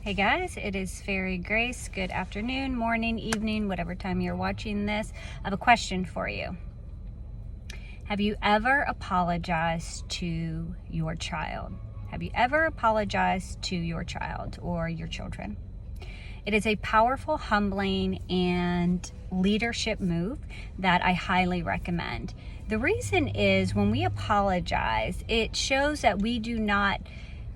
Hey guys, it is Fairy Grace. Good afternoon, morning, evening, whatever time you're watching this. I have a question for you. Have you ever apologized to your child? Have you ever apologized to your child or your children? It is a powerful, humbling, and leadership move that I highly recommend. The reason is when we apologize, it shows that we do not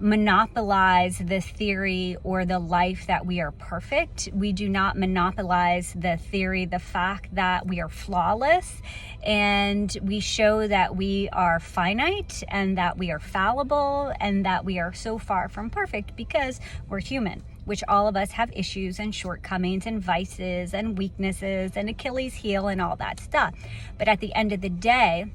monopolize the theory or the life that we are perfect. We do not monopolize the theory, the fact that we are flawless, and we show that we are finite and that we are fallible and that we are so far from perfect because we're human, which all of us have issues and shortcomings and vices and weaknesses and Achilles heel and all that stuff. But at the end of the day,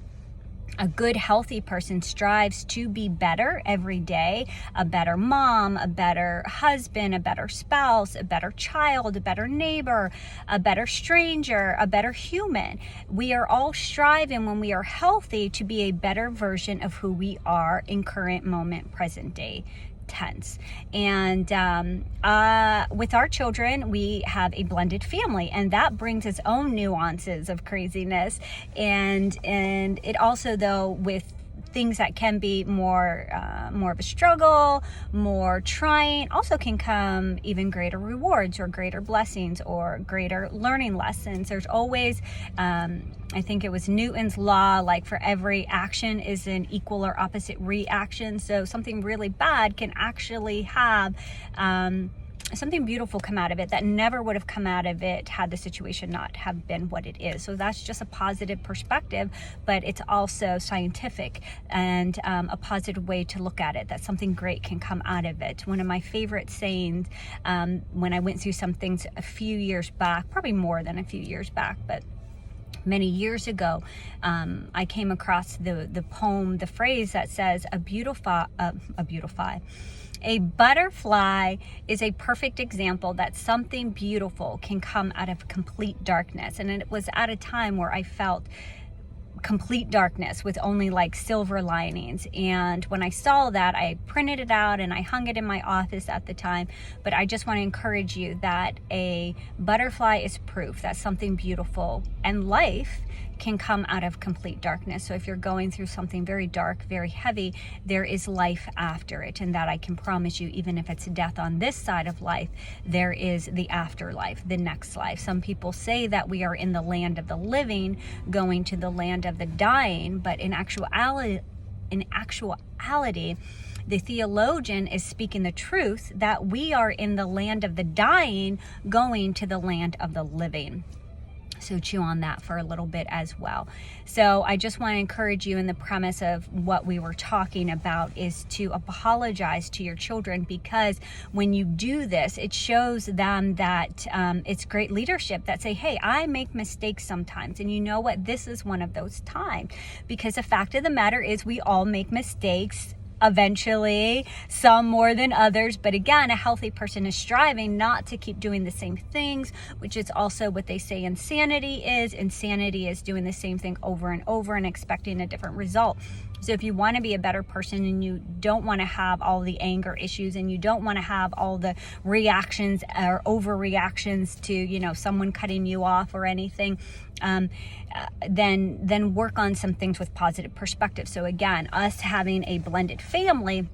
a good, healthy person strives to be better every day, a better mom, a better husband, a better spouse, a better child, a better neighbor, a better stranger, a better human. We are all striving when we are healthy to be a better version of who we are in current moment, present day tense. And with our children, we have a blended family, and that brings its own nuances of craziness. And it also, though, with things that can be more of a struggle, more trying, also can come even greater rewards or greater blessings or greater learning lessons. There's always, I think it was Newton's law, like for every action is an equal or opposite reaction. So something really bad can actually have something beautiful come out of it that never would have come out of it had the situation not have been what it is. So that's just a positive perspective, but it's also scientific and a positive way to look at it, that something great can come out of it. One of my favorite sayings, when I went through some things a few years back, probably more than a few years back, but many years ago, I came across the poem, the phrase that says, a butterfly is a perfect example that something beautiful can come out of complete darkness. And it was at a time where I felt complete darkness with only like silver linings. And when I saw that, I printed it out and I hung it in my office at the time. But I just want to encourage you that a butterfly is proof that something beautiful and life can come out of complete darkness. So if you're going through something very dark, very heavy, there is life after it. And that I can promise you, even if it's death on this side of life, there is the afterlife, the next life. Some people say that we are in the land of the living, going to the land of the dying, but in actuality, the theologian is speaking the truth that we are in the land of the dying, going to the land of the living. So chew on that for a little bit as well. So I just want to encourage you in the premise of what we were talking about is to apologize to your children, because when you do this, it shows them that it's great leadership that say, hey, I make mistakes sometimes. And you know what? This is one of those times, because the fact of the matter is we all make mistakes eventually, some more than others. But again, a healthy person is striving not to keep doing the same things, which is also what they say insanity is. Insanity is doing the same thing over and over and expecting a different result. So if you want to be a better person and you don't want to have all the anger issues and you don't want to have all the reactions or overreactions to, someone cutting you off or anything, then work on some things with positive perspective. So again, us having a blended family,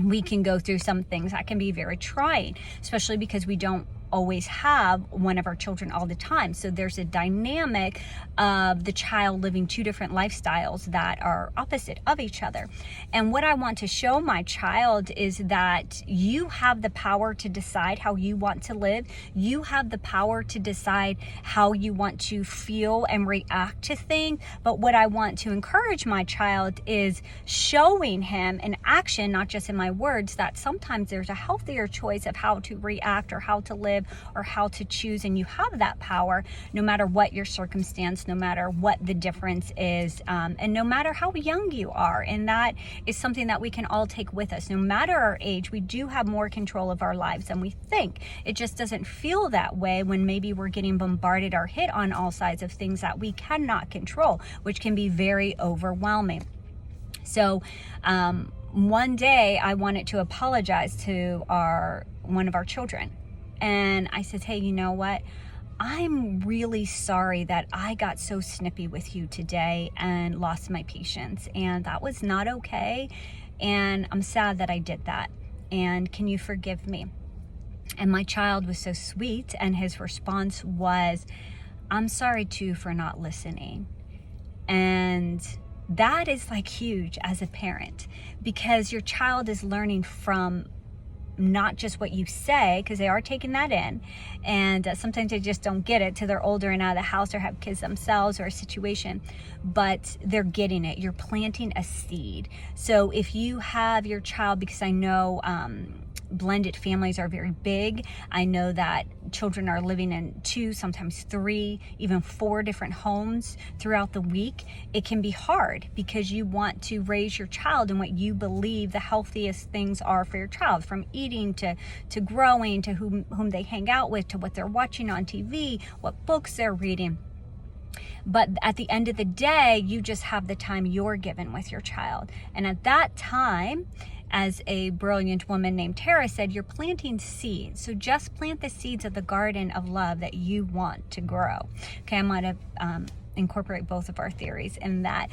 we can go through some things that can be very trying, especially because we don't always have one of our children all the time. So there's a dynamic of the child living two different lifestyles that are opposite of each other. And what I want to show my child is that you have the power to decide how you want to live. You have the power to decide how you want to feel and react to things. But what I want to encourage my child is showing him in action, not just in my words, that sometimes there's a healthier choice of how to react or how to live or how to choose, and you have that power no matter what your circumstance, no matter what the difference is, and no matter how young you are. And that is something that we can all take with us. No matter our age, we do have more control of our lives than we think. It just doesn't feel that way when maybe we're getting bombarded or hit on all sides of things that we cannot control, which can be very overwhelming. So one day I wanted to apologize to one of our children. And I said, hey, you know what? I'm really sorry that I got so snippy with you today and lost my patience. And that was not okay. And I'm sad that I did that. And can you forgive me? And my child was so sweet. And his response was, I'm sorry too for not listening. And that is like huge as a parent, because your child is learning from not just what you say, because they are taking that in, and sometimes they just don't get it till they're older and out of the house or have kids themselves or a situation, but they're getting it. You're planting a seed. So if you have your child, because I know blended families are very big. I know that children are living in 2, sometimes 3, even 4 different homes throughout the week. It can be hard because you want to raise your child in what you believe the healthiest things are for your child, from eating to growing, to whom they hang out with, to what they're watching on TV, what books they're reading. But at the end of the day, you just have the time you're given with your child. And at that time, as a brilliant woman named Tara said, you're planting seeds. So just plant the seeds of the garden of love that you want to grow. Okay, I might have incorporate both of our theories in that.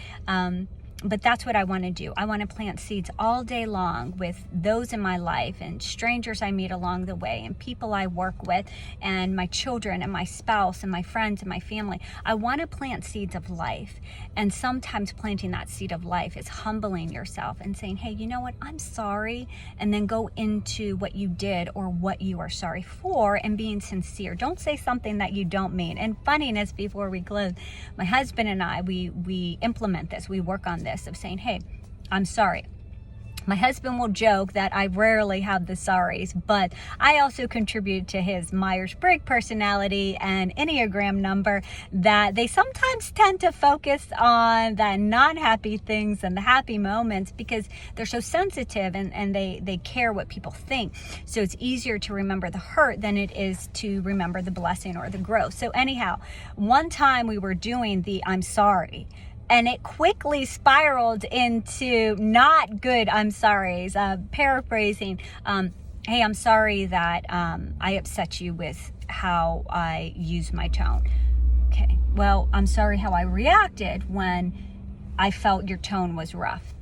But that's what I want to do. I want to plant seeds all day long with those in my life and strangers I meet along the way and people I work with and my children and my spouse and my friends and my family. I want to plant seeds of life. And sometimes planting that seed of life is humbling yourself and saying, hey, you know what? I'm sorry. And then go into what you did or what you are sorry for and being sincere. Don't say something that you don't mean. And funniness, before we close, my husband and I, we implement this. We work on this of saying, hey, I'm sorry. My husband will joke that I rarely have the sorries, but I also contribute to his Myers-Briggs personality and Enneagram number, that they sometimes tend to focus on the non-happy things and the happy moments because they're so sensitive and they care what people think. So it's easier to remember the hurt than it is to remember the blessing or the growth. So anyhow, one time we were doing the I'm sorry, and it quickly spiraled into not good I'm sorries. Paraphrasing, hey, I'm sorry that I upset you with how I use my tone. Okay, well, I'm sorry how I reacted when I felt your tone was rough.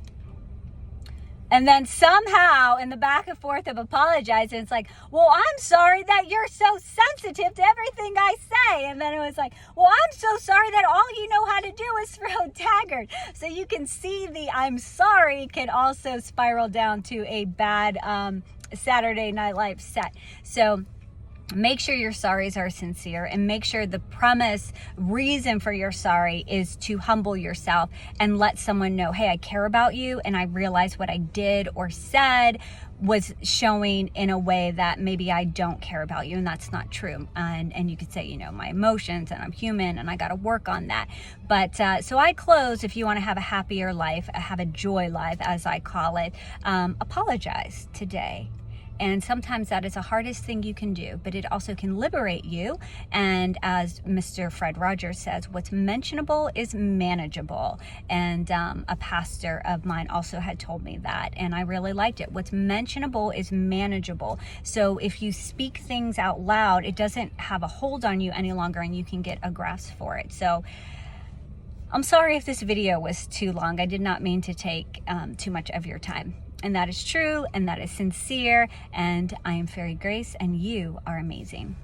And then somehow in the back and forth of apologizing, it's like, well, I'm sorry that you're so sensitive to everything I say. And then it was like, well, I'm so sorry that all you know how to do is throw daggers. So you can see the I'm sorry can also spiral down to a bad Saturday Night Live set. So make sure your sorries are sincere, and make sure the reason for your sorry is to humble yourself and let someone know, hey, I care about you and I realize what I did or said was showing in a way that maybe I don't care about you, and that's not true. And you could say, you know, my emotions, and I'm human and I got to work on that. But so I close, if you want to have a happier life, have a joy life, as I call it, apologize today. And sometimes that is the hardest thing you can do, but it also can liberate you. And as Mr. Fred Rogers says, what's mentionable is manageable. And a pastor of mine also had told me that, and I really liked it. What's mentionable is manageable. So if you speak things out loud, it doesn't have a hold on you any longer, and you can get a grasp for it. So I'm sorry if this video was too long. I did not mean to take too much of your time. And that is true, and that is sincere, and I am Fairy Grace, and you are amazing.